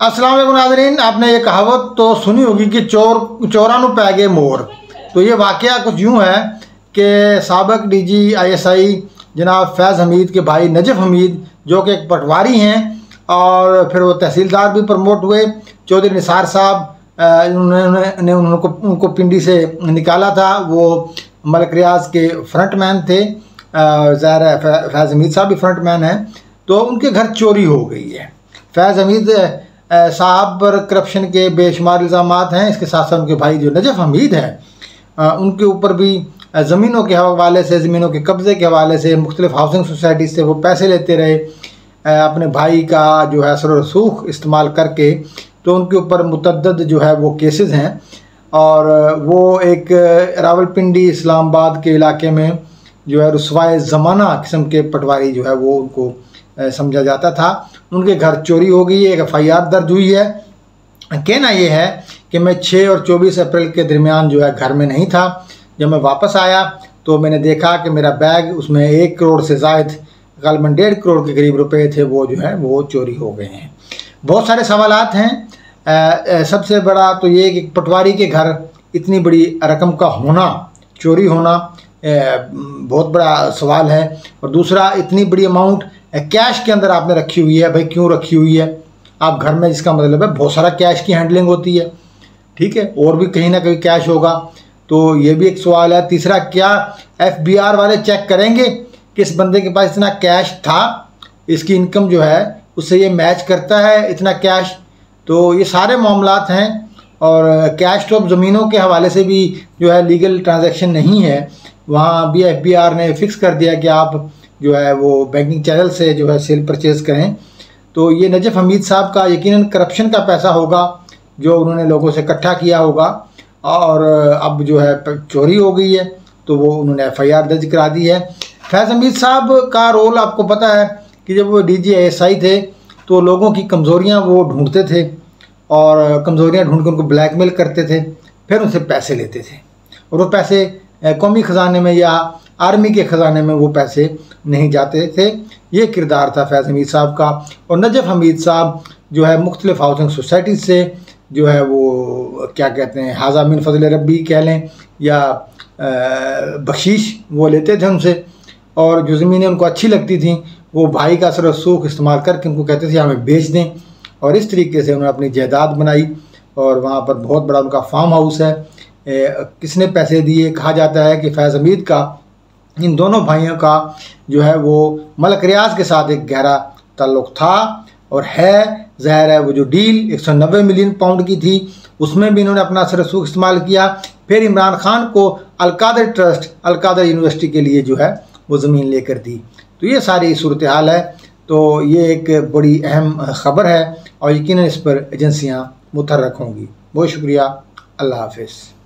अस्सलाम वालेकुम नाज़रीन, आपने ये कहावत तो सुनी होगी कि चोरा नू पै गए मोर। तो ये वाक़या कुछ यूँ है कि साबिक़ डीजी ISI जनाब फैज़ हमीद के भाई नजफ़ हमीद, जो कि एक पटवारी हैं और फिर वो तहसीलदार भी प्रमोट हुए। चौधरी निसार साहब उन्होंने उनको पिंडी से निकाला था। वो मलक रियाज के फ्रंट मैन थे। ज़ाहिर है फैज़ हमीद साहब भी फ्रंट मैन हैं। तो उनके घर चोरी हो गई है। फैज़ हमीद साहब पर करप्शन के बेशुमार इल्ज़ामात हैं। इसके साथ साथ उनके भाई जो नजफ़ हमीद हैं उनके ऊपर भी ज़मीनों के हवाले से, ज़मीनों के कब्ज़े के हवाले से मुख्तलिफ़ हाउसिंग सोसाइटी से वो पैसे लेते रहे अपने भाई का जो है असर रसूख इस्तेमाल करके। तो उनके ऊपर मुतअद्दिद जो है वो केसेस हैं और वो एक रावलपिंडी इस्लामाबाद के इलाके में जो है रुसवाए ज़माना किस्म के पटवारी जो है वो उनको समझा जाता था। उनके घर चोरी हो गई है, एक FIR दर्ज हुई है। कहना ये है कि मैं 6 और 24 अप्रैल के दरमियान जो है घर में नहीं था। जब मैं वापस आया तो मैंने देखा कि मेरा बैग, उसमें 1 करोड़ से ज़ायद, गलबन 1.5 करोड़ के करीब रुपए थे, वो जो है वो चोरी हो गए हैं। बहुत सारे सवालात हैं। सबसे बड़ा तो ये कि पटवारी के घर इतनी बड़ी रकम का होना, चोरी होना बहुत बड़ा सवाल है। और दूसरा, इतनी बड़ी अमाउंट कैश के अंदर आपने रखी हुई है। भाई क्यों रखी हुई है आप घर में? जिसका मतलब है बहुत सारा कैश की हैंडलिंग होती है, ठीक है, और भी कहीं ना कहीं कैश होगा। तो ये भी एक सवाल है। तीसरा, क्या FBR वाले चेक करेंगे कि इस बंदे के पास इतना कैश था, इसकी इनकम जो है उससे ये मैच करता है इतना कैश? तो ये सारे मामलात हैं। और कैश तो अब ज़मीनों के हवाले से भी जो है लीगल ट्रांजैक्शन नहीं है। वहाँ भी FBR ने फिक्स कर दिया कि आप जो है वो बैंकिंग चैनल से जो है सेल परचेज करें। तो ये नजफ़ हमीद साहब का यकीनन करप्शन का पैसा होगा जो उन्होंने लोगों से इकट्ठा किया होगा और अब जो है चोरी हो गई है तो वो उन्होंने FIR दर्ज करा दी है। फैज़ हमीद साहब का रोल आपको पता है कि जब वो DG ISI थे तो लोगों की कमज़ोरियाँ वो ढूंढते थे और कमज़ोरियाँ ढूंढ कर उनको ब्लैकमेल करते थे, फिर उनसे पैसे लेते थे और वो पैसे कौमी ख़जाने में या आर्मी के ख़जाने में वो पैसे नहीं जाते थे। ये किरदार था फैज़ हमीद साहब का। और नजफ़ हमीद साहब जो है मुख्तलिफ़ हाउसिंग सोसाइटी से जो है वो क्या कहते हैं, हाज़ा मिन फ़ज़ल रब्बी कह लें या बख्शीश वो लेते थे उनसे। और जो ज़मीनें उनको अच्छी लगती थी वो भाई का असर रसूख इस्तेमाल करके उनको कहते थे हमें बेच दें। और इस तरीके से उन्होंने अपनी जायदाद बनाई और वहाँ पर बहुत बड़ा उनका फार्म हाउस है। किसने पैसे दिए? कहा जाता है कि फैज़ हमीद का इन दोनों भाइयों का जो है वो मलक रियाज के साथ एक गहरा ताल्लुक़ था और है। ज़ाहिर है वो जो डील 190 मिलियन पाउंड की थी उसमें भी इन्होंने अपना असर रसूख इस्तेमाल किया। फिर इमरान खान को अलकादर ट्रस्ट, अलकादर यूनिवर्सिटी के लिए जो है वो ज़मीन लेकर दी। तो ये सारी सूरत हाल है। तो ये एक बड़ी अहम ख़बर है और यकीनन इस पर एजेंसियाँ मुतहर्रिक होंगी। बहुत शुक्रिया। अल्लाह हाफ़िज़।